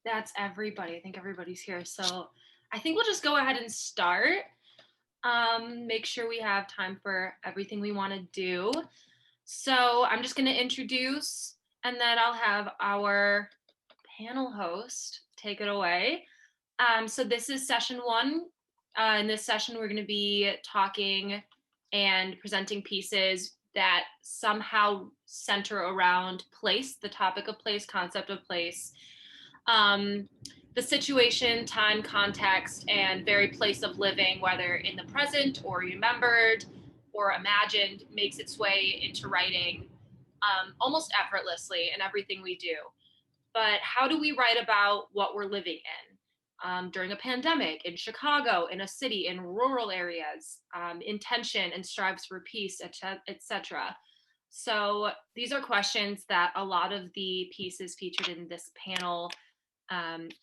That's everybody. I think everybody's here. So I think we'll just go ahead and start. Make sure we have time for everything we want to do. So I'm just going to introduce, and then I'll have our panel host take it away. So this is session one. In this session, we're going to be talking and presenting pieces that somehow center around place, the topic of place, concept of place, the situation, time, context, and very place of living, whether in the present or remembered or imagined, makes its way into writing almost effortlessly in everything we do. But how do we write about what we're living in? During a pandemic, in Chicago, in a city, in rural areas, in tension and strives for peace, etc. So these are questions that a lot of the pieces featured in this panel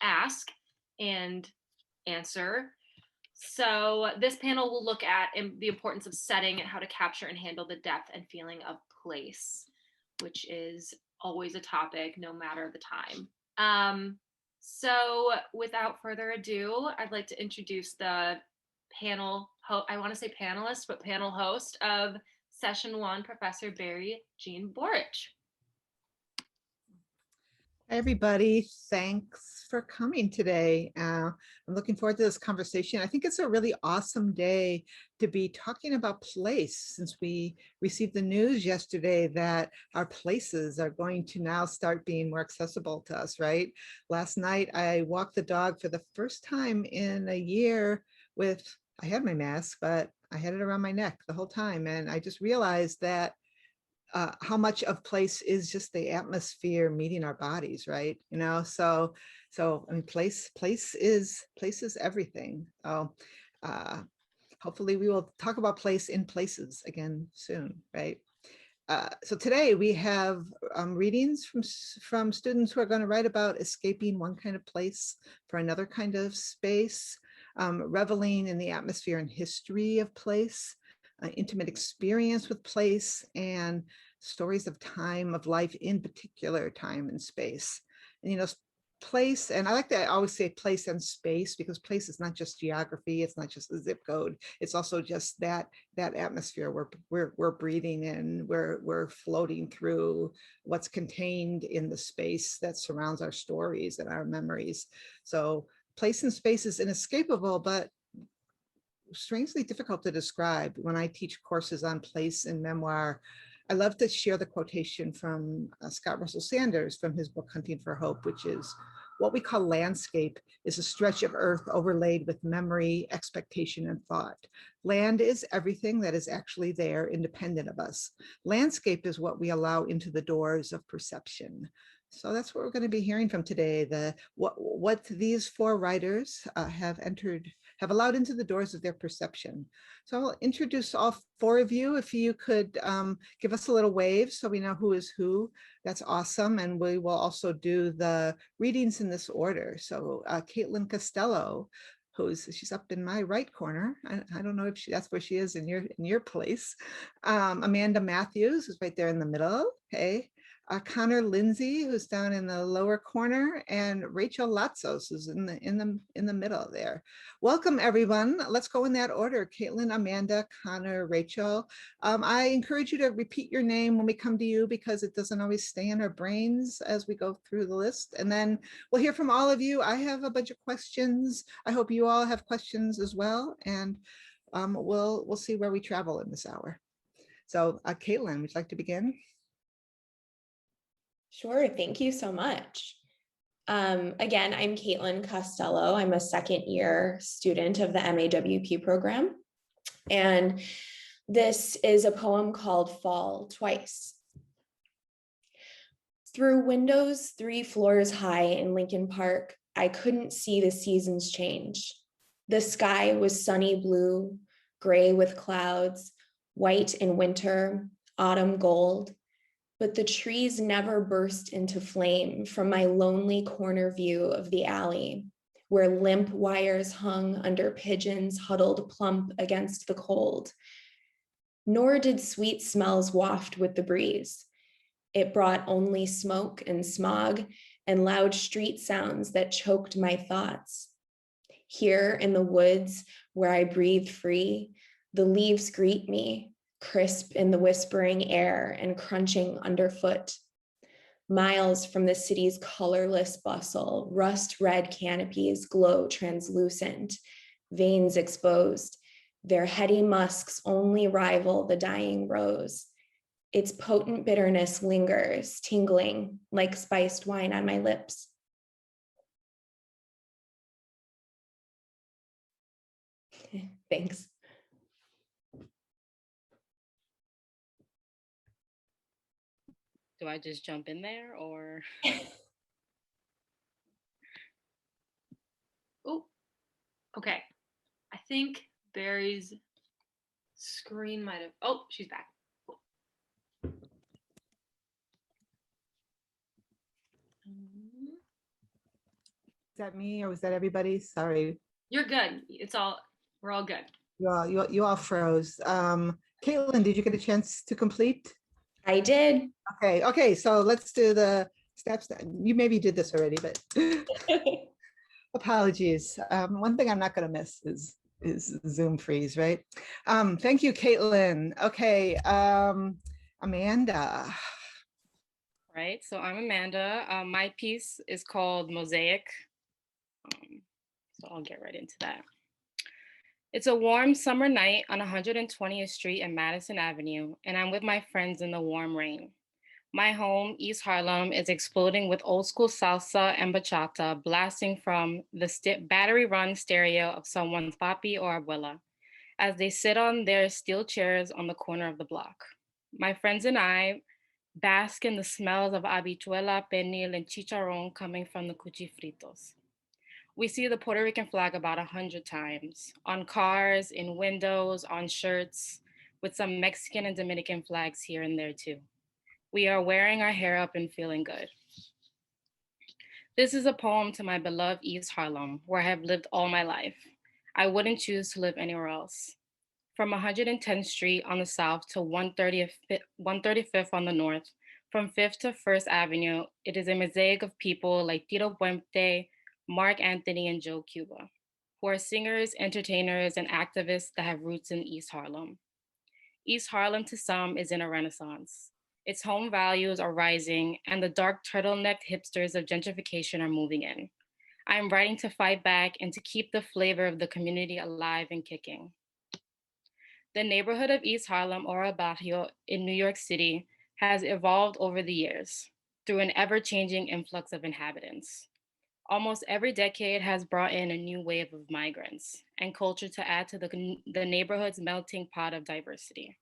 ask and answer. So this panel will look at the importance of setting and how to capture and handle the depth and feeling of place, which is always a topic no matter the time. So without further ado, I'd like to introduce the panel, I want to say panelist, but panel host of session one, Professor Barry Jean Borich. Hi, everybody. Thanks for coming today. I'm looking forward to this conversation. I think it's a really awesome day to be talking about place, since we received the news yesterday that our places are going to now start being more accessible to us, right? Last night, I walked the dog for the first time in a year I had my mask, but I had it around my neck the whole time. And I just realized that how much of place is just the atmosphere meeting our bodies, right? So I mean, place is everything. Hopefully we will talk about place in places again soon, right? So today we have readings from students who are going to write about escaping one kind of place for another kind of space, reveling in the atmosphere and history of place, intimate experience with place, and stories of time of life, in particular time and space. And place, and I like to always say place and space, because place is not just geography, it's not just a zip code, it's also just that atmosphere we're breathing in, we're floating through, what's contained in the space that surrounds our stories and our memories. So place and space is inescapable, but strangely difficult to describe. When I teach courses on place and memoir, I love to share the quotation from Scott Russell Sanders from his book, Hunting for Hope, which is, "What we call landscape is a stretch of earth overlaid with memory, expectation, and thought. Land is everything that is actually there, independent of us. Landscape is what we allow into the doors of perception." So that's what we're going to be hearing from today, what these four writers have allowed into the doors of their perception. So I'll introduce all four of you. If you could give us a little wave so we know who is who, that's awesome. And we will also do the readings in this order. So Caitlyn Costello, she's up in my right corner. I don't know if that's where she is in your place. Amanda Matthews, who's right there in the middle. Hey. Connor Lindsay, who's down in the lower corner, and Rachel Latzos, who's in the middle there. Welcome, everyone. Let's go in that order. Caitlyn, Amanda, Connor, Rachel. I encourage you to repeat your name when we come to you, because it doesn't always stay in our brains as we go through the list. And then we'll hear from all of you. I have a bunch of questions. I hope you all have questions as well. And we'll see where we travel in this hour. So Caitlyn, would you like to begin? Sure, thank you so much. Again, I'm Caitlyn Costello. I'm a second year student of the MAWP program. And this is a poem called Fall Twice. Through windows 3 floors high in Lincoln Park, I couldn't see the seasons change. The sky was sunny blue, gray with clouds, white in winter, autumn gold. But the trees never burst into flame from my lonely corner view of the alley, where limp wires hung under pigeons huddled plump against the cold. Nor did sweet smells waft with the breeze. It brought only smoke and smog and loud street sounds that choked my thoughts. Here in the woods where I breathe free, the leaves greet me, crisp in the whispering air and crunching underfoot. Miles from the city's colorless bustle, rust-red canopies glow translucent, veins exposed. Their heady musks only rival the dying rose. Its potent bitterness lingers, tingling like spiced wine on my lips. Thanks. Do I just jump in there or? Oh, okay. I think Barry's screen might have. Oh, she's back. Cool. Is that me or was that everybody? Sorry. You're good. We're all good. You all froze. Caitlin, did you get a chance to complete? I did. Okay, so let's do the steps. You maybe did this already, but apologies. One thing I'm not going to miss is Zoom freeze, right? Thank you, Caitlin. Okay, Amanda. Right, so I'm Amanda. My piece is called Mosaic. So I'll get right into that. It's a warm summer night on 120th Street and Madison Avenue, and I'm with my friends in the warm rain. My home, East Harlem, is exploding with old school salsa and bachata blasting from the battery run stereo of someone's papi or abuela as they sit on their steel chairs on the corner of the block. My friends and I bask in the smells of habichuela, pernil, and chicharron coming from the cuchifritos. We see the Puerto Rican flag about 100 times on cars, in windows, on shirts, with some Mexican and Dominican flags here and there too. We are wearing our hair up and feeling good. This is a poem to my beloved East Harlem, where I have lived all my life. I wouldn't choose to live anywhere else. From 110th Street on the south to 135th on the north, from 5th to 1st Avenue, it is a mosaic of people like Tito Puente, Mark Anthony, and Joe Cuba, who are singers, entertainers, and activists that have roots in East Harlem. East Harlem to some is in a renaissance. Its home values are rising, and the dark turtlenecked hipsters of gentrification are moving in. I am writing to fight back and to keep the flavor of the community alive and kicking. The neighborhood of East Harlem, or El Barrio, in New York City has evolved over the years through an ever-changing influx of inhabitants. Almost every decade has brought in a new wave of migrants and culture to add to the neighborhood's melting pot of diversity.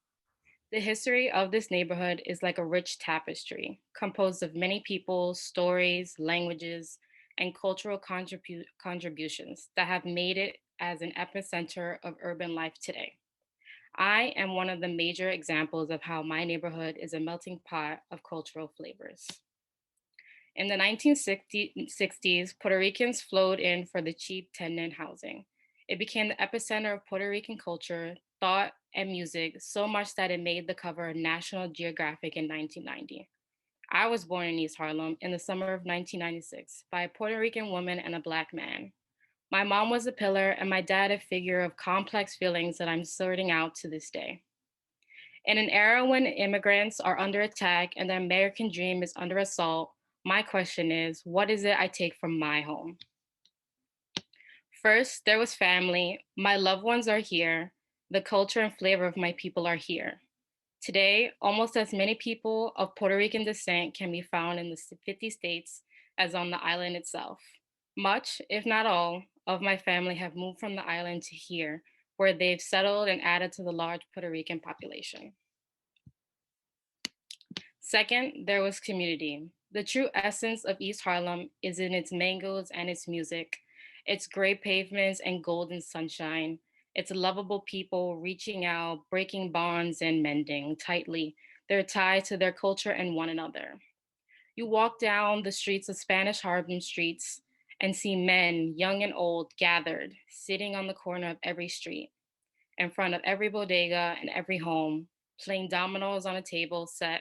The history of this neighborhood is like a rich tapestry, composed of many people, stories, languages, and cultural contributions that have made it as an epicenter of urban life today. I am one of the major examples of how my neighborhood is a melting pot of cultural flavors. In the 1960s, Puerto Ricans flowed in for the cheap tenant housing. It became the epicenter of Puerto Rican culture, thought, and music, so much that it made the cover of National Geographic in 1990. I was born in East Harlem in the summer of 1996 by a Puerto Rican woman and a Black man. My mom was a pillar and my dad a figure of complex feelings that I'm sorting out to this day. In an era when immigrants are under attack and the American dream is under assault, my question is, what is it I take from my home? First, there was family. My loved ones are here. The culture and flavor of my people are here. Today, almost as many people of Puerto Rican descent can be found in the 50 states as on the island itself. Much, if not all, of my family have moved from the island to here, where they've settled and added to the large Puerto Rican population. Second, there was community. The true essence of East Harlem is in its mangoes and its music, its gray pavements and golden sunshine, its lovable people reaching out, breaking bonds and mending tightly their tie to their culture and one another. You walk down the streets of Spanish Harlem streets and see men, young and old, gathered, sitting on the corner of every street, in front of every bodega and every home, playing dominoes on a table set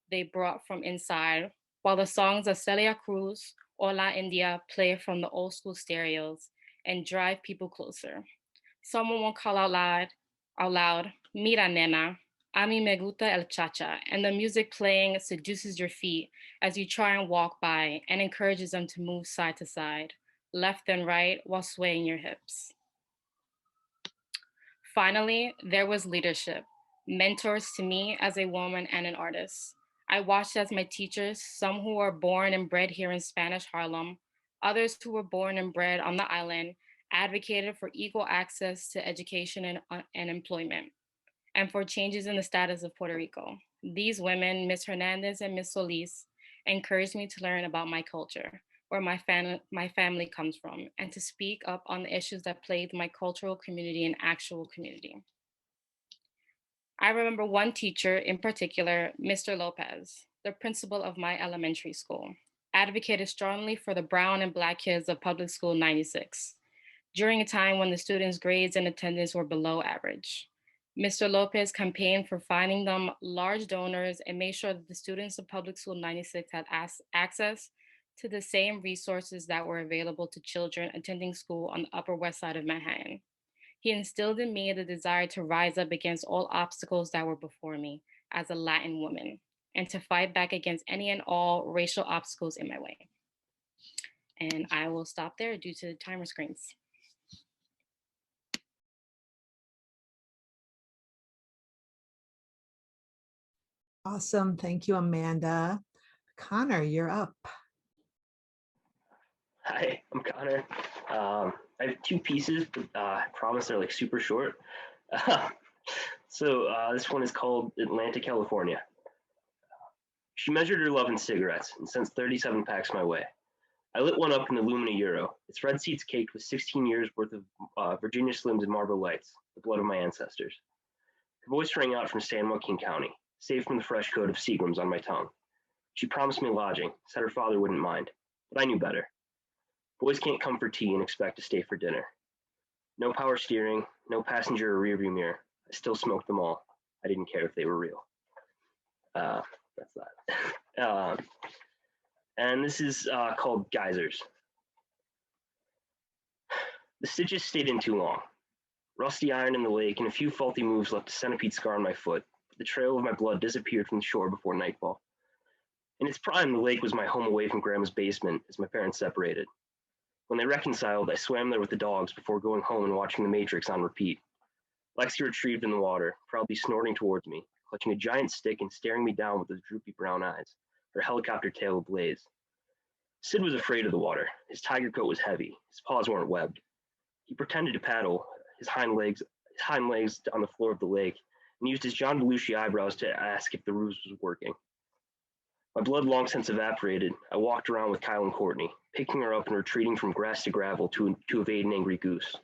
they brought from inside, while the songs of Celia Cruz Hola India play from the old school stereos and drive people closer. Someone will call out loud, Mira nena, a mí me gusta el cha-cha, and the music playing seduces your feet as you try and walk by and encourages them to move side to side, left and right while swaying your hips. Finally, there was leadership, mentors to me as a woman and an artist. I watched as my teachers, some who were born and bred here in Spanish Harlem, others who were born and bred on the island, advocated for equal access to education and employment, and for changes in the status of Puerto Rico. These women, Ms. Hernandez and Ms. Solis, encouraged me to learn about my culture, where my family comes from, and to speak up on the issues that plagued my cultural community and actual community. I remember one teacher in particular, Mr. Lopez, the principal of my elementary school, advocated strongly for the brown and Black kids of Public School 96 during a time when the students' grades and attendance were below average. Mr. Lopez campaigned for finding them large donors and made sure that the students of Public School 96 had access to the same resources that were available to children attending school on the Upper West Side of Manhattan. He instilled in me the desire to rise up against all obstacles that were before me as a Latin woman, and to fight back against any and all racial obstacles in my way. And I will stop there due to timer screens. Awesome. Thank you, Amanda. Connor, you're up. Hi, I'm Connor. I have two pieces, but I promise they're like super short. This one is called Atlanta, California. She measured her love in cigarettes and sent 37 packs my way. I lit one up in the Lumina Euro. Its red seats caked with 16 years worth of Virginia Slims and Marlboro Lights, the blood of my ancestors. Her voice rang out from San Joaquin County, saved from the fresh coat of Seagrams on my tongue. She promised me lodging, said her father wouldn't mind, but I knew better. Boys can't come for tea and expect to stay for dinner. No power steering, no passenger or rearview mirror. I still smoked them all. I didn't care if they were real. That's that. And this is called Geysers. The stitches stayed in too long. Rusty iron in the lake and a few faulty moves left a centipede scar on my foot. The trail of my blood disappeared from the shore before nightfall. In its prime, the lake was my home away from Grandma's basement as my parents separated. When they reconciled, I swam there with the dogs before going home and watching The Matrix on repeat. Lexi retrieved in the water, proudly snorting towards me, clutching a giant stick and staring me down with those droopy brown eyes, her helicopter tail ablaze. Sid was afraid of the water. His tiger coat was heavy. His paws weren't webbed. He pretended to paddle, his hind legs on the floor of the lake, and used his John Belushi eyebrows to ask if the ruse was working. My blood long since evaporated. I walked around with Kyle and Courtney, picking her up and retreating from grass to gravel to evade an angry goose.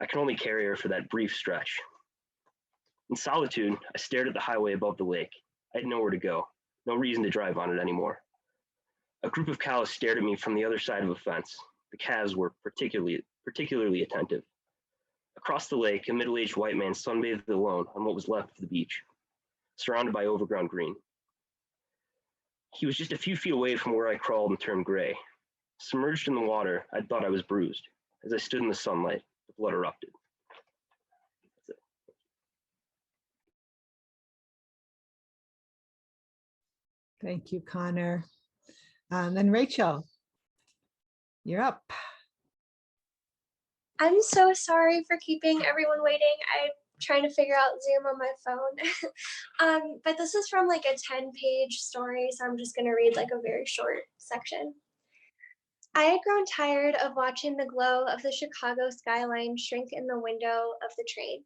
I can only carry her for that brief stretch. In solitude, I stared at the highway above the lake. I had nowhere to go, no reason to drive on it anymore. A group of cows stared at me from the other side of a fence. The calves were particularly attentive. Across the lake, a middle-aged white man sunbathed alone on what was left of the beach, surrounded by overgrown green. He was just a few feet away from where I crawled and turned gray. Submerged in the water, I thought I was bruised. As I stood in the sunlight, the blood erupted. That's it. Thank you, Connor. Then Rachel, you're up. I'm so sorry for keeping everyone waiting. I'm trying to figure out Zoom on my phone. But this is from like a 10-page story, so I'm just going to read like a very short section. I had grown tired of watching the glow of the Chicago skyline shrink in the window of the train.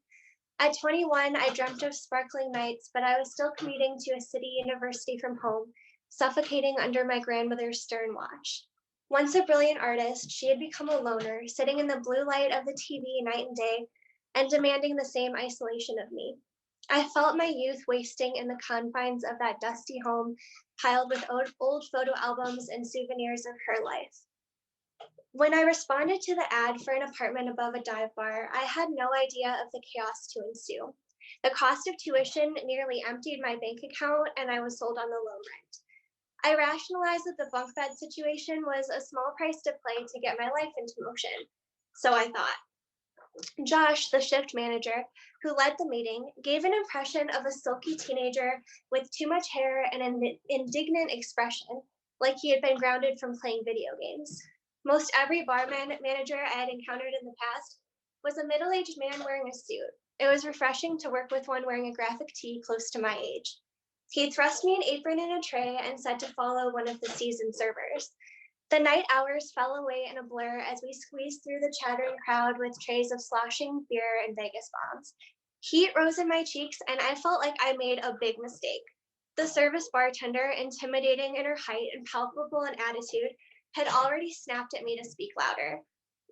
At 21, I dreamt of sparkling nights, but I was still commuting to a city university from home, suffocating under my grandmother's stern watch. Once a brilliant artist, she had become a loner, sitting in the blue light of the TV night and day, and demanding the same isolation of me. I felt my youth wasting in the confines of that dusty home, piled with old photo albums and souvenirs of her life. When I responded to the ad for an apartment above a dive bar, I had no idea of the chaos to ensue. The cost of tuition nearly emptied my bank account, and I was sold on the low rent. I rationalized that the bunk bed situation was a small price to pay to get my life into motion. So I thought. Josh, the shift manager, who led the meeting, gave an impression of a sulky teenager with too much hair and an indignant expression, like he had been grounded from playing video games. Most every barman manager I had encountered in the past was a middle-aged man wearing a suit. It was refreshing to work with one wearing a graphic tee close to my age. He thrust me an apron and a tray and said to follow one of the seasoned servers. The night hours fell away in a blur as we squeezed through the chattering crowd with trays of sloshing beer and Vegas bombs. Heat rose in my cheeks, and I felt like I made a big mistake. The service bartender, intimidating in her height and palpable in attitude, had already snapped at me to speak louder.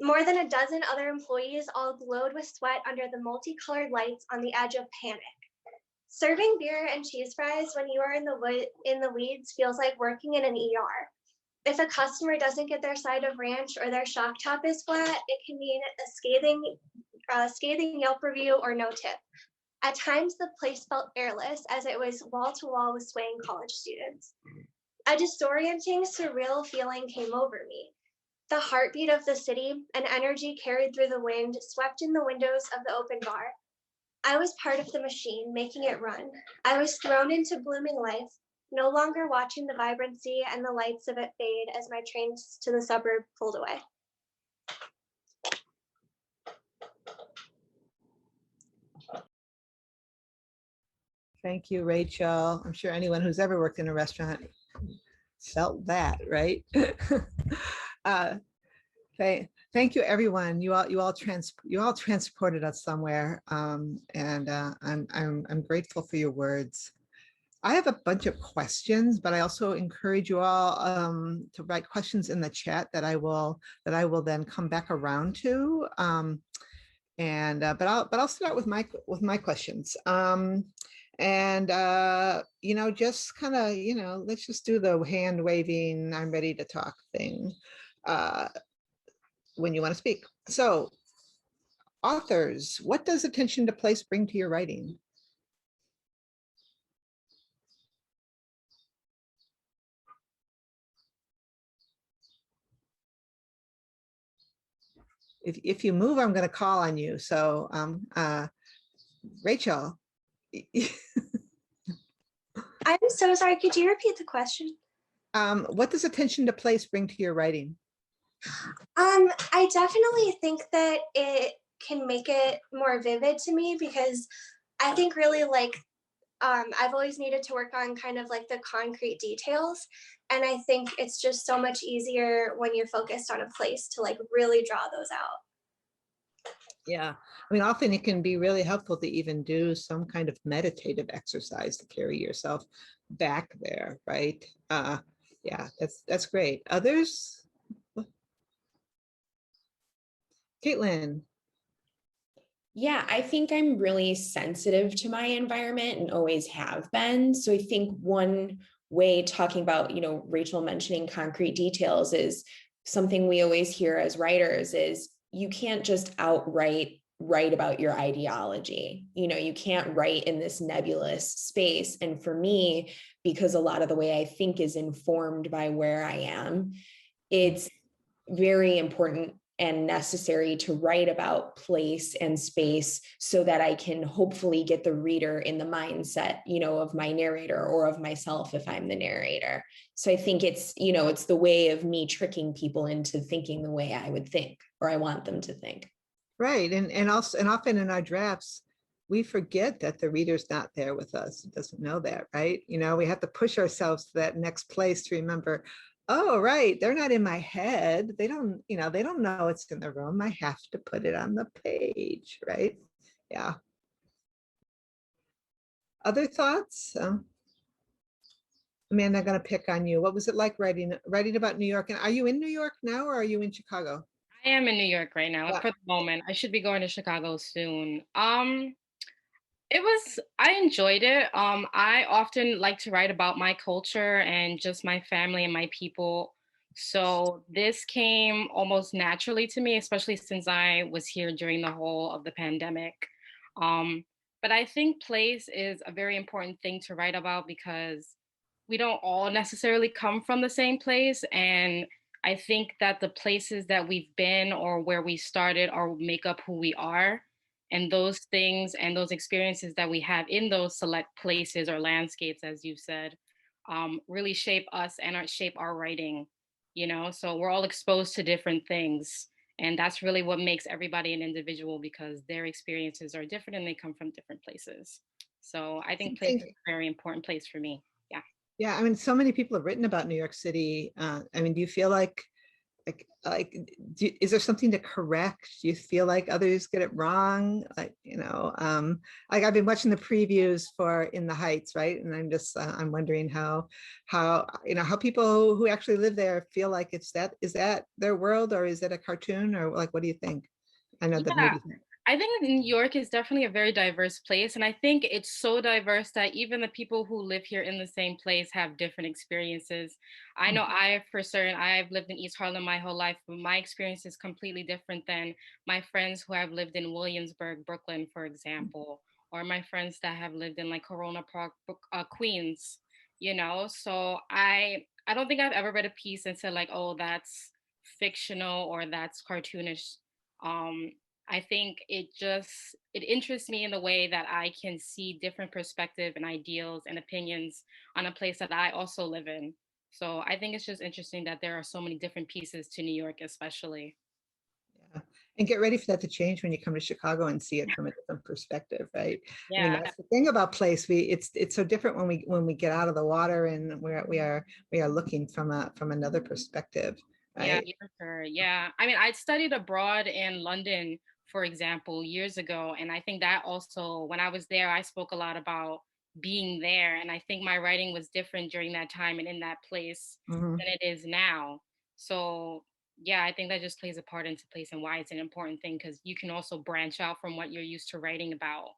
More than a dozen other employees all glowed with sweat under the multicolored lights on the edge of panic. Serving beer and cheese fries when you are in the weeds feels like working in an ER. If a customer doesn't get their side of ranch or their shock top is flat, it can mean a scathing Yelp review or no tip. At times, the place felt airless as it was wall to wall with swaying college students. A disorienting, surreal feeling came over me. The heartbeat of the city, an energy carried through the wind, swept in the windows of the open bar. I was part of the machine, making it run. I was thrown into blooming life, no longer watching the vibrancy and the lights of it fade as my trains to the suburb pulled away. Thank you, Rachel. I'm sure anyone who's ever worked in a restaurant felt that, right? Thank you, everyone. You all transported us somewhere, and I'm grateful for your words. I have a bunch of questions, but I also encourage you all to write questions in the chat that I will then come back around to. But I'll start with my questions. Just kind of, let's just do the hand waving, I'm ready to talk thing when you want to speak. So, authors, what does attention to place bring to your writing? If you move, I'm going to call on you. So, Rachel. I'm so sorry. Could you repeat the question? What does attention to place bring to your writing? I definitely think that it can make it more vivid to me because I think really I've always needed to work on kind of like the concrete details. And I think it's just so much easier when you're focused on a place to like really draw those out. Yeah, I mean, often it can be really helpful to even do some kind of meditative exercise to carry yourself back there, right? Yeah, that's great. Others? Caitlyn. Yeah, I think I'm really sensitive to my environment and always have been. So I think one way, talking about, Rachel mentioning concrete details, is something we always hear as writers is you can't just outright write about your ideology. You can't write in this nebulous space. And for me, because a lot of the way I think is informed by where I am, it's very important and necessary to write about place and space so that I can hopefully get the reader in the mindset, of my narrator or of myself if I'm the narrator. So I think it's, it's the way of me tricking people into thinking the way I would think, or I want them to think. Right, and often in our drafts, we forget that the reader's not there with us, doesn't know that, right? We have to push ourselves to that next place to remember, oh, right, they're not in my head. They don't know it's in the room. I have to put it on the page, right? Yeah. Other thoughts? Amanda, I'm going to pick on you. What was it like writing about New York? And are you in New York now, or are you in Chicago? I am in New York right now for the moment. I should be going to Chicago soon. I enjoyed it. I often like to write about my culture and just my family and my people. So this came almost naturally to me, especially since I was here during the whole of the pandemic. But I think place is a very important thing to write about because we don't all necessarily come from the same place. And I think that the places that we've been or where we started are make up who we are. And those things and those experiences that we have in those select places or landscapes, as you said, really shape us and shape our writing, you know? So we're all exposed to different things. And that's really what makes everybody an individual because their experiences are different and they come from different places. So I Do you think place is think, a very important place for me. Yeah. yeah, I mean, so many people have written about New York City. I mean, do you feel like is there something to correct? Do you feel like others get it wrong? Like, like I've been watching the previews for In the Heights, right? And I'm just I'm wondering how people who actually live there feel like is that their world, or is it a cartoon, or like what do you think? I know that Yeah. maybe. I think New York is definitely a very diverse place. And I think it's so diverse that even the people who live here in the same place have different experiences. I know for certain, I've lived in East Harlem my whole life, but my experience is completely different than my friends who have lived in Williamsburg, Brooklyn, for example, or my friends that have lived in like Corona Park, Queens, you know? So I don't think I've ever read a piece and said like, oh, that's fictional or that's cartoonish. Um, I think it interests me in the way that I can see different perspective and ideals and opinions on a place that I also live in. So I think it's just interesting that there are so many different pieces to New York, especially. Yeah. And get ready for that to change when you come to Chicago and see it from a different perspective, right? I mean, Yeah, that's the thing about place. It's so different when we get out of the water and we are looking from another perspective, yeah, right? for sure. Yeah. I mean, I studied abroad in London, for example, years ago. And I think that also, when I was there, I spoke a lot about being there. And I think my writing was different during that time and in that place Mhm. than it is now. So, yeah, I think that just plays a part into place and why it's an important thing because you can also branch out from what you're used to writing about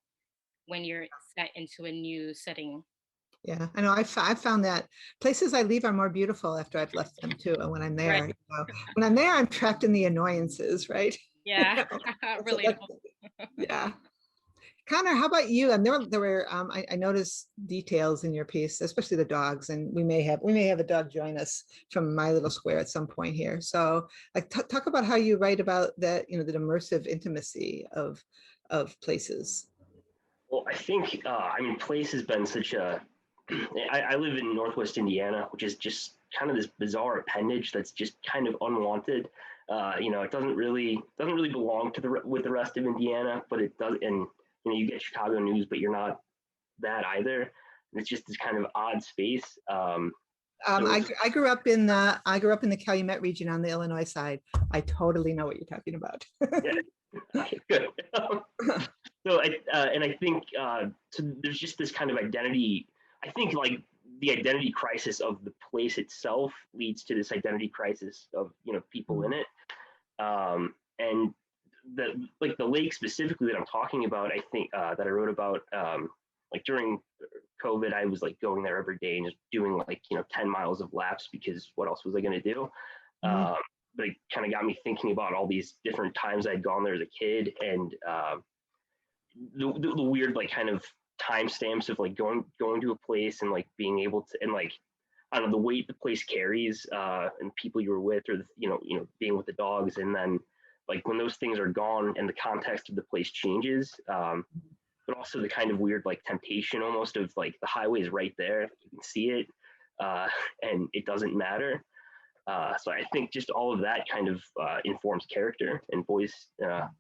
when you're set into a new setting. Yeah, I know. I found that places I leave are more beautiful after I've left them too. And when I'm Right. there, when I'm there, I'm trapped in the annoyances, right? Yeah. That's, Relatable. yeah. Connor, how about you? And there were I noticed details in your piece, especially the dogs, and we may have a dog join us from my little square at some point here. So, like, talk about how you write about that, the immersive intimacy of places. Well, I think, I mean, place has been such a. I live in Northwest Indiana, which is just kind of this bizarre appendage that's just kind of unwanted. It doesn't really belong to with the rest of Indiana, but it does. And you get Chicago news, but you're not that either. And it's just this kind of odd space. So it's I grew up in the Calumet region on the Illinois side. I totally know what you're talking about. yeah, okay, good. So I think so there's just this kind of identity. I think like the identity crisis of the place itself leads to this identity crisis of people in it. And the lake specifically that I'm talking about, I think that I wrote about like during COVID, I was like going there every day and just doing like 10 miles of laps because what else was I going to do? Mhm. Um, but it kind of got me thinking about all these different times I'd gone there as a kid and the weird like kind of timestamps of like going to a place and like being able to and like I don't know the weight the place carries and people you were with or being with the dogs and then like when those things are gone and the context of the place changes but also the kind of weird like temptation almost of like the highway is right there you can see it uh, and it doesn't matter so I think just all of that kind of informs character and voice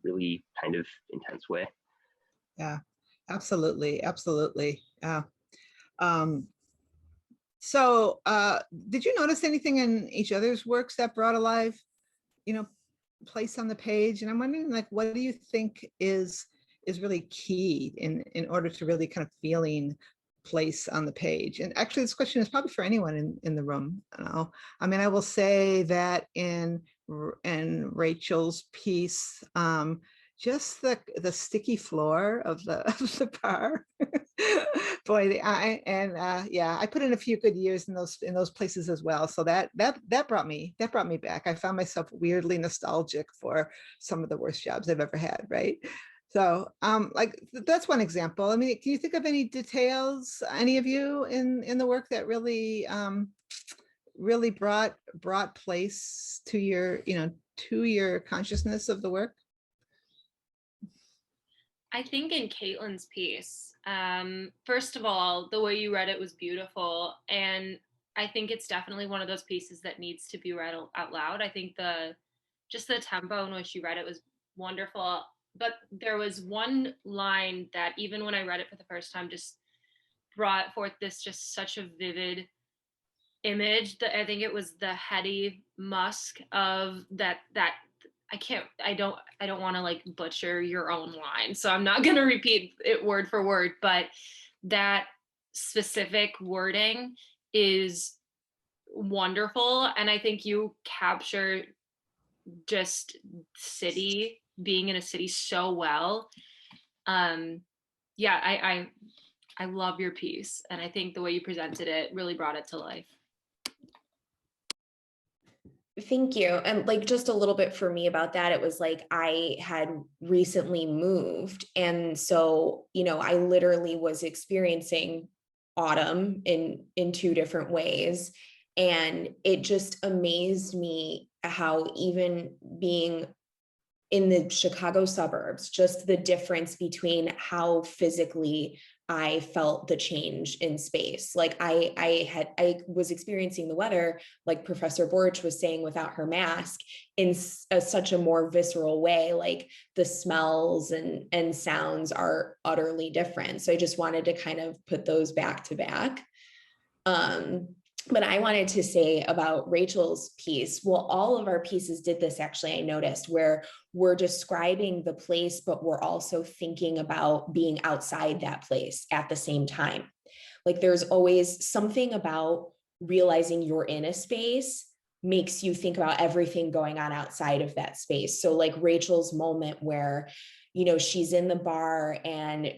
really kind of intense way. Yeah, absolutely, absolutely. Yeah. Um, so, did you notice anything in each other's works that brought alive, you know, place on the page? And I'm wondering, like, what do you think is really key in order to really kind of feeling place on the page? And actually, this question is probably for anyone in the room. I mean, I will say that in Rachel's piece, just the sticky floor of the of the bar. Boy, yeah, I put in a few good years in those places as well. So that brought me back. I found myself weirdly nostalgic for some of the worst jobs I've ever had, right? So like that's one example. I mean, can you think of any details, any of you in the work that really really brought place to your, to your consciousness of the work? I think in Caitlyn's piece, first of all, the way you read it was beautiful. And I think it's definitely one of those pieces that needs to be read out loud. I think just the tempo in which you read it was wonderful. But there was one line that even when I read it for the first time, just brought forth this just such a vivid image. That I think it was the heady musk of that I don't want to like butcher your own line, so I'm not going to repeat it word for word, but that specific wording is wonderful. And I think you capture just being in a city so well. Yeah, I love your piece, and I think the way you presented it really brought it to life. Thank you. And like just a little bit for me about that, it was like I had recently moved. And so, I literally was experiencing autumn in two different ways. And it just amazed me how even being in the Chicago suburbs, just the difference between how physically I felt the change in space. Like I was experiencing the weather, like Professor Borch was saying, without her mask, in such a more visceral way. Like the smells and sounds are utterly different. So I just wanted to kind of put those back to back. But I wanted to say about Rachel's piece, well, all of our pieces did this, actually, I noticed, where we're describing the place, but we're also thinking about being outside that place at the same time. Like there's always something about realizing you're in a space makes you think about everything going on outside of that space. So like Rachel's moment where, she's in the bar and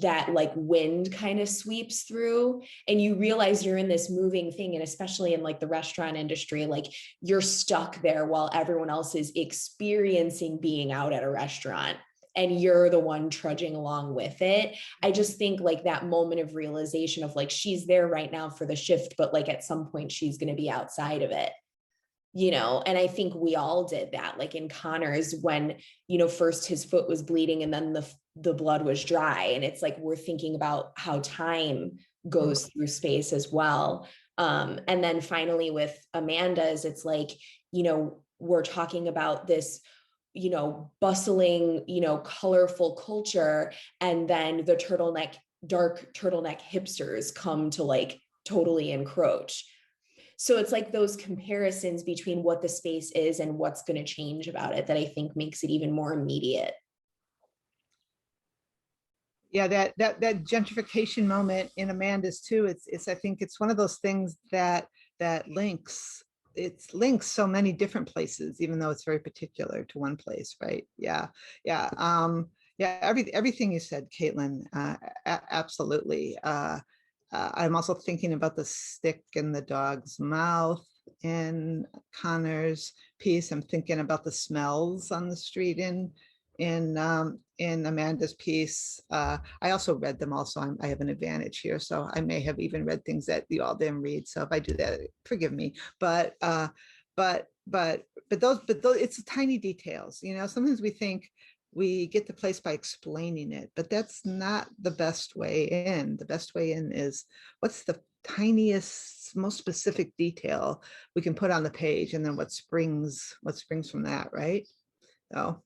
that like wind kind of sweeps through and you realize you're in this moving thing. And especially in like the restaurant industry, like you're stuck there while everyone else is experiencing being out at a restaurant and you're the one trudging along with it. I just think like that moment of realization of like, she's there right now for the shift, but like at some point she's going to be outside of it. And I think we all did that, like in Connor's when, first his foot was bleeding and then the blood was dry. And it's like, we're thinking about how time goes through space as well. And then finally with Amanda's, it's like, we're talking about this, bustling, colorful culture. And then the dark turtleneck hipsters come to like totally encroach. So it's like those comparisons between what the space is and what's going to change about it that I think makes it even more immediate. Yeah, that gentrification moment in Amanda's too. It's I think it's one of those things that links so many different places, even though it's very particular to one place, right? Yeah. Everything you said, Caitlin, absolutely. I'm also thinking about the stick in the dog's mouth in Connor's piece. I'm thinking about the smells on the street in Amanda's piece. I also read them also. I have an advantage here, so I may have even read things that you all didn't read. So if I do that, forgive me. But those it's tiny details. Sometimes we think we get the place by explaining it, but that's not the best way in. The best way in is what's the tiniest, most specific detail we can put on the page, and then what springs from that, right? So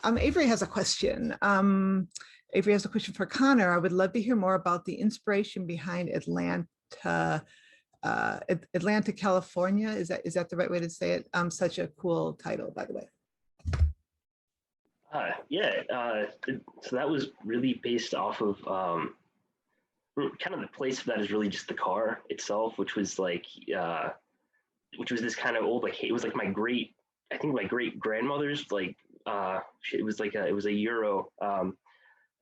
Avery has a question. Avery has a question for Connor. I would love to hear more about the inspiration behind Atlanta, California. Is that the right way to say it? Such a cool title, by the way. So that was really based off of kind of the place that is really just the car itself, which was like which was this kind of old, like it was like my great grandmother's, like it was a Euro, it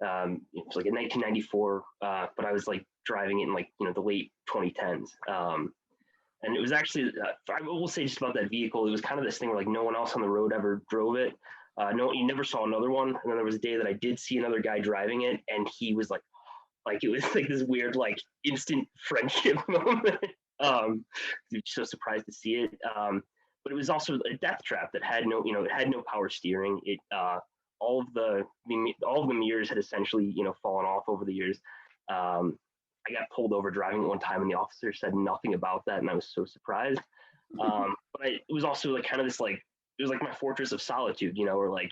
was like a 1994, but I was like driving it in like the late 2010s, and it was actually I will say just about that vehicle, it was kind of this thing where like no one else on the road ever drove it. No, you never saw another one. And then there was a day that I did see another guy driving it, and he was like it was like this weird, like instant friendship moment. You're so surprised to see it. But it was also a death trap that had no, it had no power steering. It all of the mirrors had essentially, fallen off over the years. I got pulled over driving at one time, and the officer said nothing about that, and I was so surprised. But it was also like kind of this like it was like my fortress of solitude, or like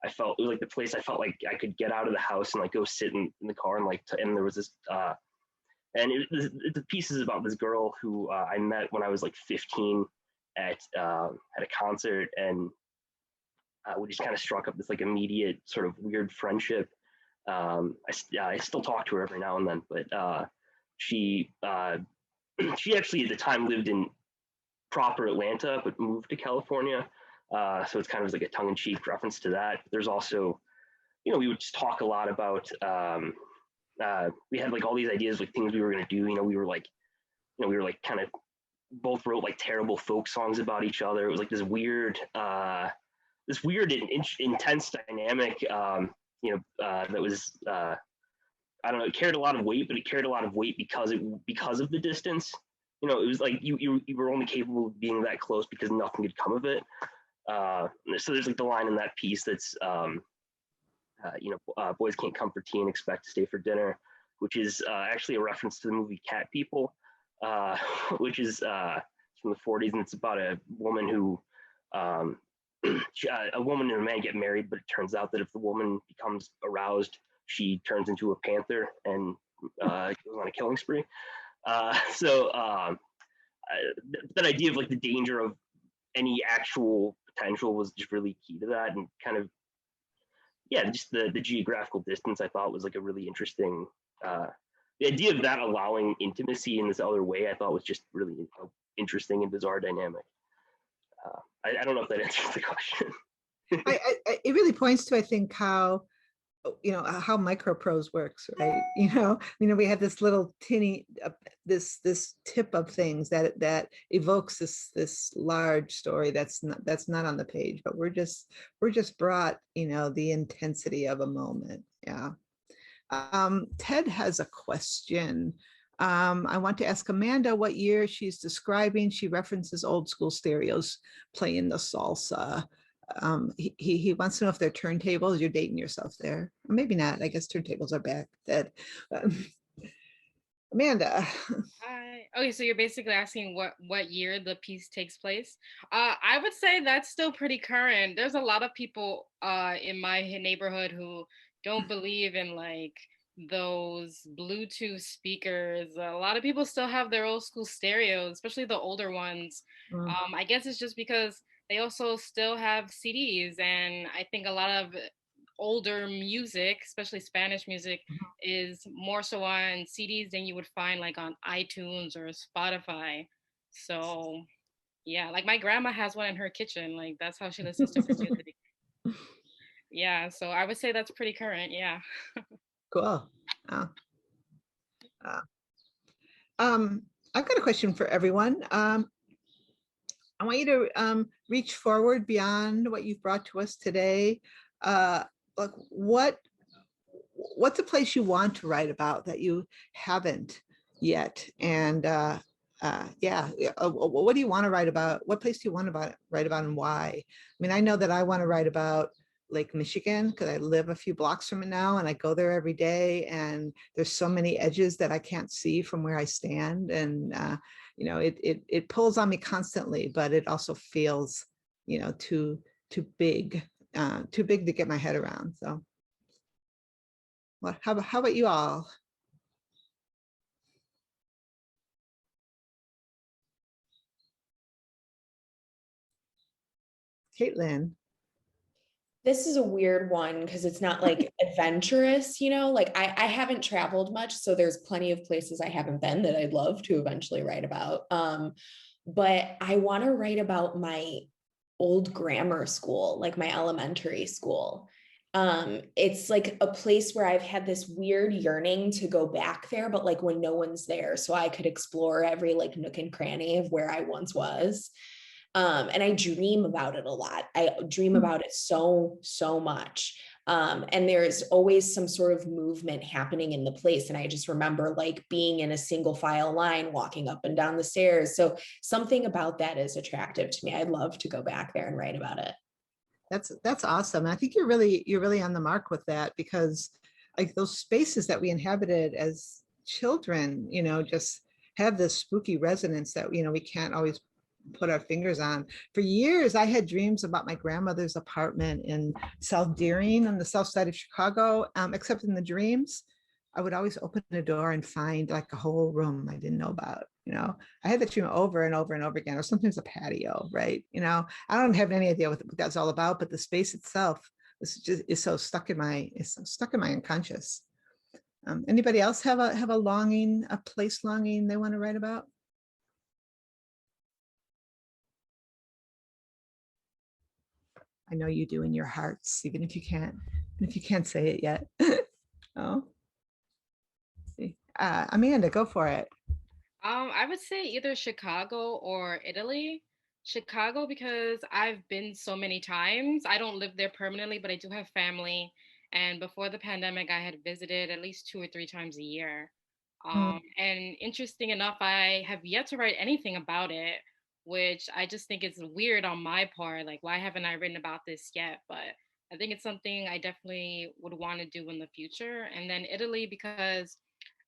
I felt it was like the place I felt like I could get out of the house and like go sit in the car and and there was this the piece is about this girl who I met when I was like 15 at a concert, and we just kind of struck up this like immediate sort of weird friendship. I still talk to her every now and then, but she she actually at the time lived in proper Atlanta, but moved to California. So it's kind of like a tongue-in-cheek reference to that. There's also, we would just talk a lot about. We had like all these ideas, like things we were gonna do. We were like kind of both wrote like terrible folk songs about each other. It was like this weird and intense dynamic. That was I don't know. It carried a lot of weight, but it carried a lot of weight because of the distance. It was like you were only capable of being that close because nothing could come of it. So there's like the line in that piece that's boys can't come for tea and expect to stay for dinner, which is actually a reference to the movie Cat People, which is from the 40s, and it's about a woman who a woman and a man get married, but it turns out that if the woman becomes aroused, she turns into a panther and goes on a killing spree. So that idea of like the danger of any actual potential was just really key to that, and kind of just the geographical distance I thought was like a really interesting. The idea of that allowing intimacy in this other way I thought was just really interesting and bizarre dynamic. I don't know if that answers the question. It really points to, I think, how microprose works, right? We have this little tinny this tip of things that evokes this large story that's not on the page, but we're just brought the intensity of a moment. Ted has a question. I want to ask Amanda what year she's describing. She references old school stereos playing the salsa. He wants to know if they're turntables. You're dating yourself there, or maybe not. I guess turntables are back. That Amanda. Hi. Okay, so you're basically asking what year the piece takes place. I would say that's still pretty current. There's a lot of people in my neighborhood who don't believe in like those Bluetooth speakers. A lot of people still have their old school stereos, especially the older ones. I guess it's just because they also still have CDs, and I think a lot of older music, especially Spanish music, is more so on CDs than you would find like on iTunes or Spotify. So yeah, like my grandma has one in her kitchen. Like that's how she listens to her music. Yeah, so I would say that's pretty current. Yeah. Cool. I've got a question for everyone. I want you to reach forward beyond what you've brought to us today. Like what's a place you want to write about that you haven't yet? And what do you want to write about? What place do you want to write about, and why? I mean, I know that I want to write about Lake Michigan because I live a few blocks from it now, and I go there every day, and there's so many edges that I can't see from where I stand, and it pulls on me constantly, but it also feels too big to get my head around. So how about you all? Caitlyn. This is a weird one because it's not like adventurous, like I haven't traveled much, so there's plenty of places I haven't been that I'd love to eventually write about. But I want to write about my old grammar school, like my elementary school. It's like a place where I've had this weird yearning to go back there, but like when no one's there, so I could explore every like nook and cranny of where I once was. And I dream about it a lot. I dream about it so much. And there's always some sort of movement happening in the place. And I just remember like being in a single file line, walking up and down the stairs. So something about that is attractive to me. I'd love to go back there and write about it. That's awesome. I think you're really on the mark with that, because like those spaces that we inhabited as children, you know, just have this spooky resonance that, you know, we can't always put our fingers on. For years, I had dreams about my grandmother's apartment in South Deering on the south side of Chicago, except in the dreams, I would always open the door and find like a whole room I didn't know about. You know, I had that dream over and over and over again, or sometimes a patio, right? You know, I don't have any idea what that's all about, but the space itself is so stuck in my unconscious. Anybody else have a longing, a place longing they want to write about? I know you do in your hearts, even if you can't say it yet. Oh, see, Amanda, go for it. I would say either Chicago or Italy. Chicago because I've been so many times. I don't live there permanently, but I do have family. And before the pandemic, I had visited at least 2 or 3 times a year. And interesting enough, I have yet to write anything about it, which I just think it's weird on my part. Like, why haven't I written about this yet? But I think it's something I definitely would want to do in the future. And then Italy because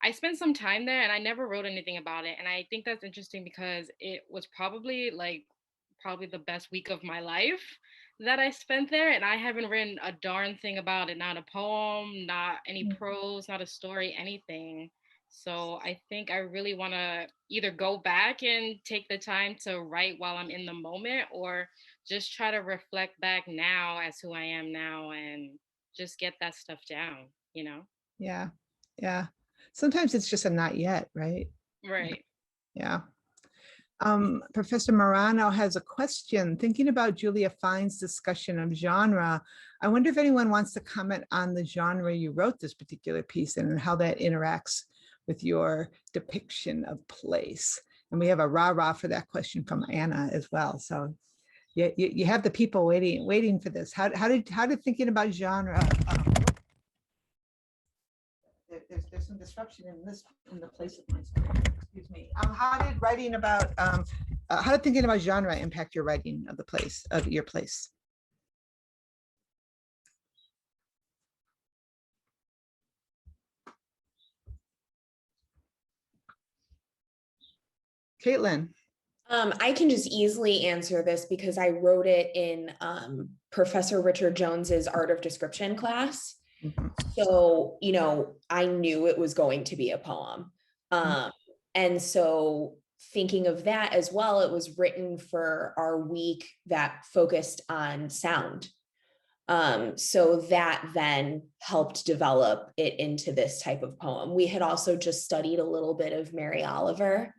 I spent some time there and I never wrote anything about it. And I think that's interesting because it was probably the best week of my life that I spent there. And I haven't written a darn thing about it, not a poem, not any prose, not a story, anything. So I think I really want to either go back and take the time to write while I'm in the moment, or just try to reflect back now as who I am now and just get that stuff down, you know? Yeah, yeah. Sometimes it's just a not yet, right? Right. Yeah. Professor Morano has a question. Thinking about Julia Fine's discussion of genre, I wonder if anyone wants to comment on the genre you wrote this particular piece in and how that interacts with your depiction of place. And we have a rah-rah for that question from Anna as well. So you have the people waiting for this. How did thinking about genre, there's some disruption in the place of my screen. Excuse me. How did thinking about genre impact your writing of your place? Caitlin. I can just easily answer this because I wrote it in Professor Richard Jones's Art of Description class. So, you know, I knew it was going to be a poem. And so thinking of that as well, it was written for our week that focused on sound. So that then helped develop it into this type of poem. We had also just studied a little bit of Mary Oliver.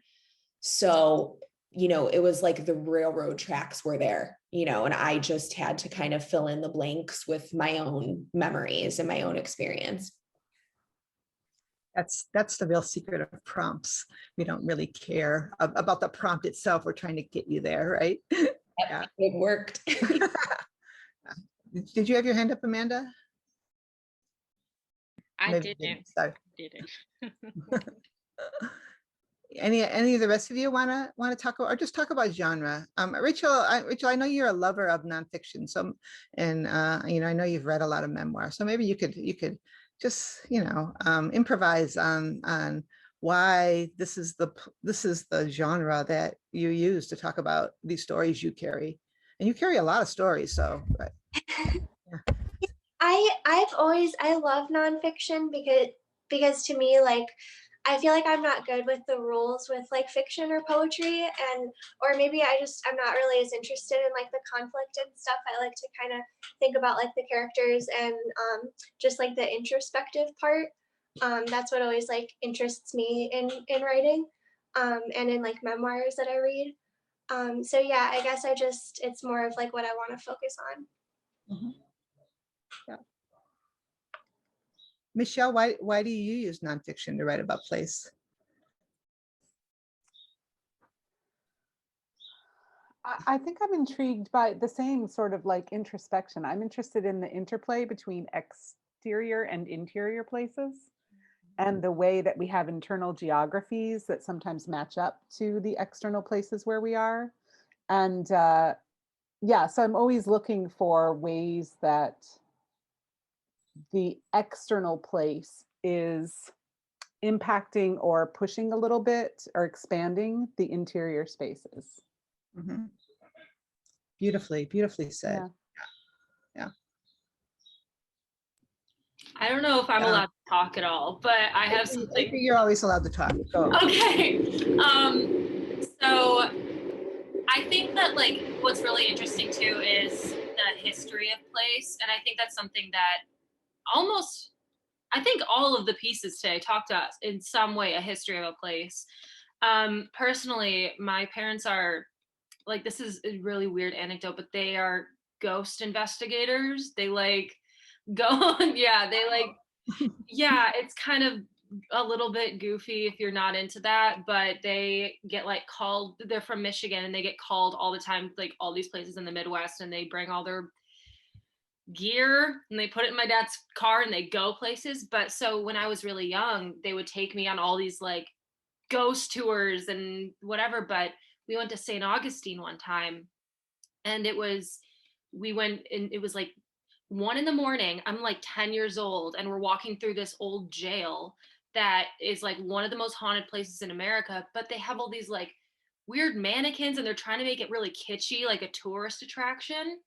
So, you know, it was like the railroad tracks were there, you know, and I just had to kind of fill in the blanks with my own memories and my own experience. That's the real secret of prompts. We don't really care about the prompt itself. We're trying to get you there, right? Yeah. It worked. Did you have your hand up, Amanda? I didn't. Sorry. Didn't. Any of the rest of you want to talk about, or just talk about genre? Rachel, I know you're a lover of nonfiction, so and you know, I know you've read a lot of memoir, so maybe you could just, you know, improvise on why this is the genre that you use to talk about these stories you carry, and you carry a lot of stories, so. Right. Yeah. I love nonfiction because to me, like, I feel like I'm not good with the rules with like fiction or poetry, or maybe I'm not really as interested in like the conflict and stuff. I like to kind of think about like the characters and just like the introspective part. That's what always like interests me in writing, and in like memoirs that I read. So yeah, I guess it's more of like what I want to focus on. Mm-hmm. Yeah. Michelle, why do you use nonfiction to write about place? I think I'm intrigued by the same sort of like introspection. I'm interested in the interplay between exterior and interior places and the way that we have internal geographies that sometimes match up to the external places where we are. And yeah, so I'm always looking for ways that the external place is impacting or pushing a little bit or expanding the interior spaces. Mhm. Beautifully said. Yeah. I don't know if I'm Yeah. allowed to talk at all, but I have something. You're always allowed to talk. Go. Okay. So I think that like what's really interesting too is the history of place. And I think that's something that almost, I think all of the pieces today talk to us in some way, a history of a place. Personally, my parents are like, this is a really weird anecdote, but they are ghost investigators. They like go, yeah, they like, yeah, it's kind of a little bit goofy if you're not into that, but they get like called, they're from Michigan and they get called all the time, like all these places in the Midwest, and they bring all their gear and they put it in my dad's car and they go places. But so when I was really young, they would take me on all these like ghost tours and whatever. But we went to St. Augustine one time, and we went, and it was like 1 a.m. I'm like 10 years old, and we're walking through this old jail that is like one of the most haunted places in America. But they have all these like weird mannequins, and they're trying to make it really kitschy, like a tourist attraction.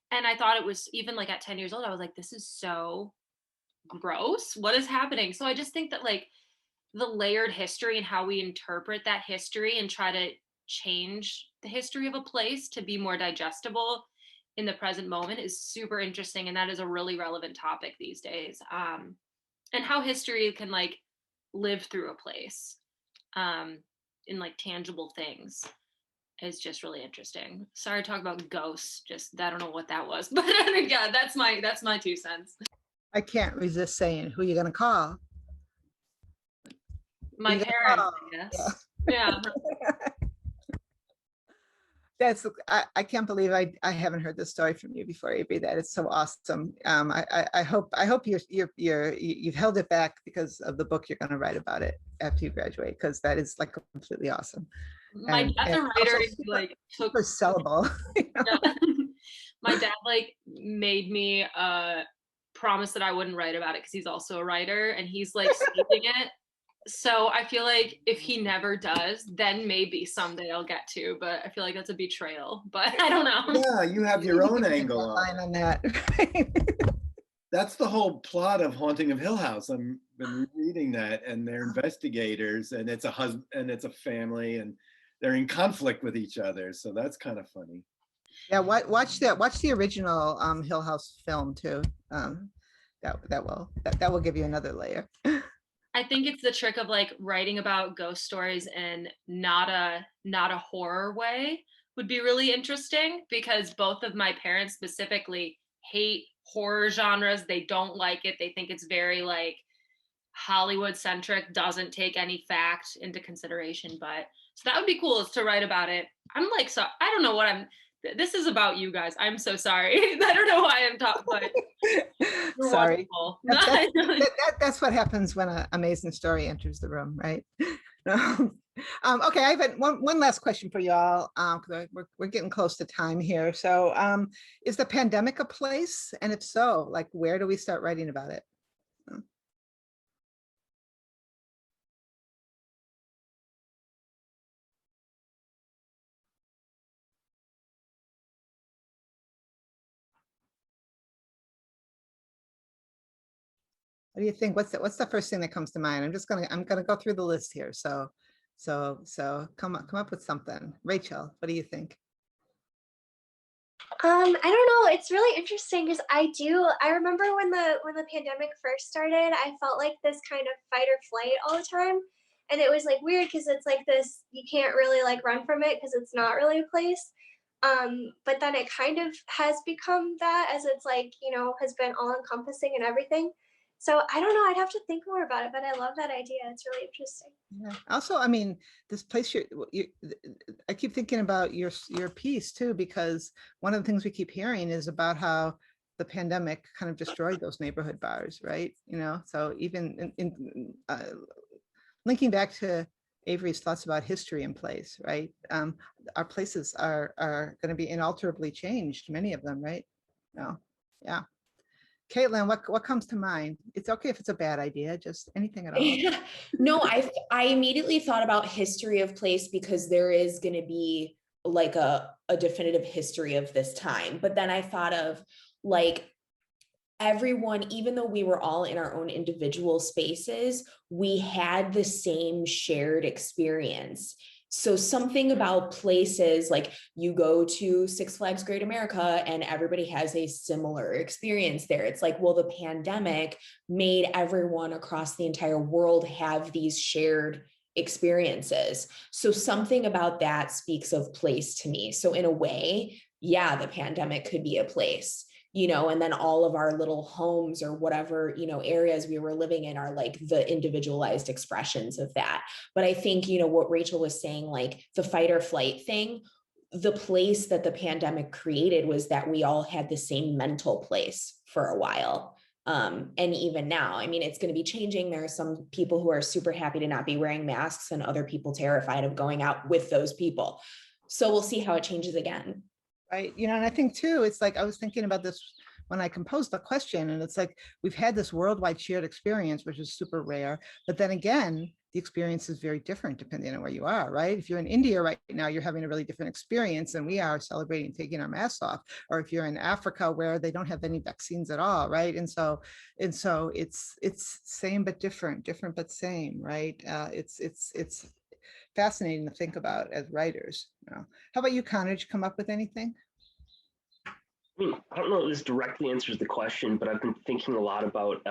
And I thought it was, even like at 10 years old, I was like, this is so gross. What is happening? So I just think that like the layered history and how we interpret that history and try to change the history of a place to be more digestible in the present moment is super interesting. And that is a really relevant topic these days. And how history can like live through a place in like tangible things is just really interesting. Sorry to talk about ghosts. Just I don't know what that was, but yeah, that's my 2 cents. I can't resist saying, who are you going to call? My You parents, call. I guess. Yeah. That's I can't believe I haven't heard this story from you before, Avery. That is so awesome. I hope you've held it back because of the book you're going to write about it after you graduate, because that is like completely awesome. My dad's a writer, and he like took super sellable. You know? Yeah. My dad like made me promise that I wouldn't write about it because he's also a writer, and he's like saving it. So I feel like if he never does, then maybe someday I'll get to, but I feel like that's a betrayal, but I don't know. Yeah, you have your own angle on that. That's the whole plot of Haunting of Hill House. I've been reading that, and they're investigators, and it's a husband and it's a family, and they're in conflict with each other. So that's kind of funny. Yeah, watch the original Hill House film too. That will give you another layer. I think it's the trick of like writing about ghost stories in not a horror way would be really interesting, because both of my parents specifically hate horror genres. They don't like it. They think it's very like Hollywood centric, doesn't take any fact into consideration. But so that would be cool, is to write about it. I'm like, so I don't know what this is about, you guys. I'm so sorry. I don't know why I'm talking, but sorry. That's what happens when an amazing story enters the room, right? Okay, I have one last question for y'all. We're getting close to time here. So is the pandemic a place? And if so, like, where do we start writing about it? What do you think? What's the first thing that comes to mind? I'm gonna go through the list here. So come up with something. Rachel, what do you think? I don't know. It's really interesting because I remember when the pandemic first started, I felt like this kind of fight or flight all the time. And it was like weird because it's like this, you can't really like run from it because it's not really a place. But then it kind of has become that, as it's like, has been all encompassing and everything. So I don't know, I'd have to think more about it, but I love that idea. It's really interesting. Yeah. Also, I mean, this place I keep thinking about your piece too, because one of the things we keep hearing is about how the pandemic kind of destroyed those neighborhood bars, right? So even linking back to Avery's thoughts about history in place, right? Our places are going to be inalterably changed, many of them, right? No, yeah. Caitlin, what comes to mind? It's okay if it's a bad idea, just anything at all. No, I immediately thought about history of place because there is going to be like a definitive history of this time. But then I thought of like everyone, even though we were all in our own individual spaces, we had the same shared experience. So something about places like you go to Six Flags Great America and everybody has a similar experience there. It's like, well, the pandemic made everyone across the entire world have these shared experiences. So something about that speaks of place to me. So in a way, yeah, the pandemic could be a place, and then all of our little homes or whatever, areas we were living in are like the individualized expressions of that. But I think, what Rachel was saying, like the fight or flight thing, the place that the pandemic created was that we all had the same mental place for a while. And even now, I mean, it's going to be changing. There are some people who are super happy to not be wearing masks and other people terrified of going out with those people. So we'll see how it changes again. Right. And I think too, it's like, I was thinking about this when I composed the question, and it's like, we've had this worldwide shared experience, which is super rare. But then again, the experience is very different depending on where you are, right? If you're in India right now, you're having a really different experience than we are celebrating taking our masks off. Or if you're in Africa where they don't have any vaccines at all, right? And so it's same but different but same, right? It's fascinating to think about as writers. How about you, Connor? Did you come up with anything? I don't know if this directly answers the question, but I've been thinking a lot about,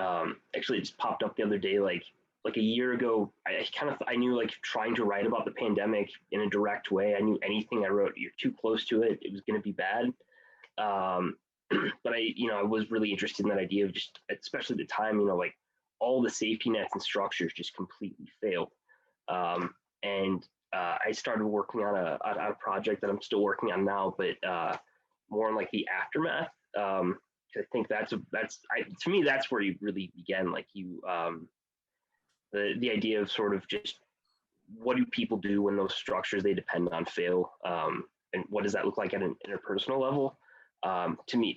actually it just popped up the other day, like a year ago, I knew like trying to write about the pandemic in a direct way. I knew anything I wrote, you're too close to it, it was going to be bad. But I was really interested in that idea of just, especially at the time, like all the safety nets and structures just completely failed. And I started working on a project that I'm still working on now, but more on like the aftermath. I think to me, that's where you really begin. Like the idea of sort of just what do people do when those structures they depend on fail, and what does that look like at an interpersonal level? To me,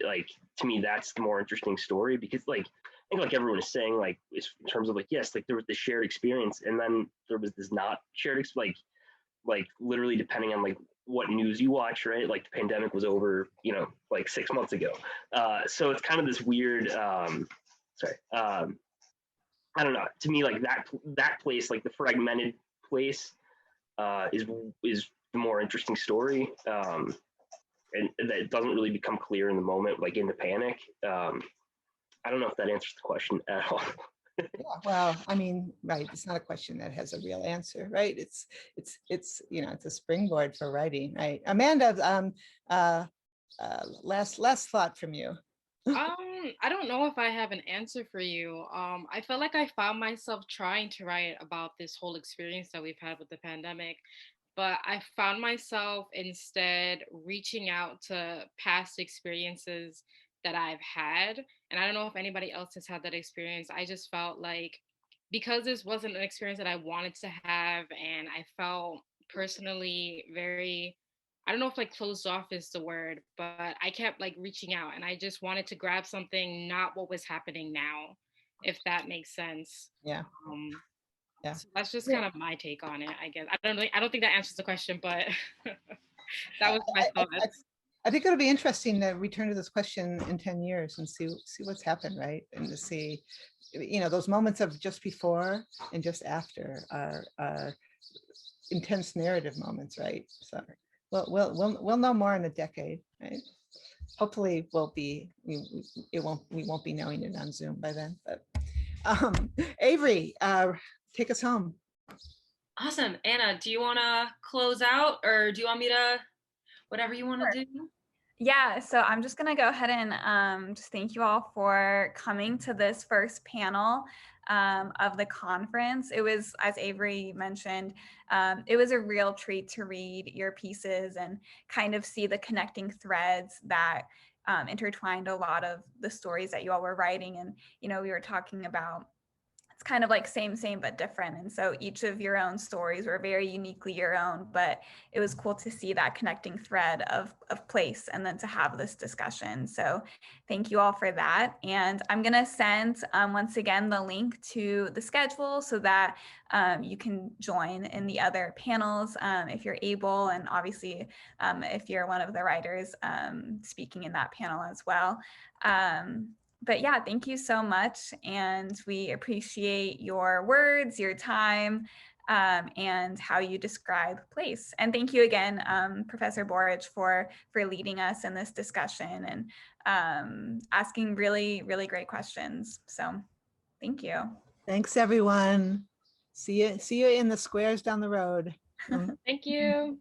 that's the more interesting story, because like I think like everyone is saying, like in terms of like, yes, like there was this shared experience, and then there was this not shared like literally depending on like what news you watch, right? Like the pandemic was over, like 6 months ago. So it's kind of this weird, I don't know. To me, like that place, like the fragmented place, is the more interesting story, and that doesn't really become clear in the moment, like in the panic. I don't know if that answers the question at all. Yeah, well, I mean, right. It's not a question that has a real answer, right? It's it's a springboard for writing, right? Amanda, last thought from you. I don't know if I have an answer for you. I felt like I found myself trying to write about this whole experience that we've had with the pandemic, but I found myself instead reaching out to past experiences that I've had. And I don't know if anybody else has had that experience. I just felt like because this wasn't an experience that I wanted to have, and I felt personally very, I don't know if like closed off is the word, but I kept like reaching out and I just wanted to grab something, not what was happening now, if that makes sense. Yeah. Yeah. So that's just kind of my take on it, I guess. I don't think that answers the question, but that was my thought. I think it'll be interesting to return to this question in 10 years and see what's happened, right? And to see, those moments of just before and just after are intense narrative moments, right? So we'll know more in a decade, right? Hopefully we won't be knowing it on Zoom by then. But Avery, take us home. Awesome. Anna, do you want to close out, or do you want me to, whatever you want to do? Yeah, so I'm just gonna go ahead and just thank you all for coming to this first panel of the conference. It was, as Avery mentioned, it was a real treat to read your pieces and kind of see the connecting threads that intertwined a lot of the stories that you all were writing. And, you know, we were talking about it's kind of like same, but different. And so each of your own stories were very uniquely your own, but it was cool to see that connecting thread of place and then to have this discussion. So thank you all for that. And I'm going to send once again the link to the schedule so that you can join in the other panels if you're able. And obviously, if you're one of the writers speaking in that panel as well. But yeah, thank you so much. And we appreciate your words, your time, and how you describe place. And thank you again, Professor Borich, for leading us in this discussion and asking really, really great questions. So thank you. Thanks, everyone. See you in the squares down the road. Thank you.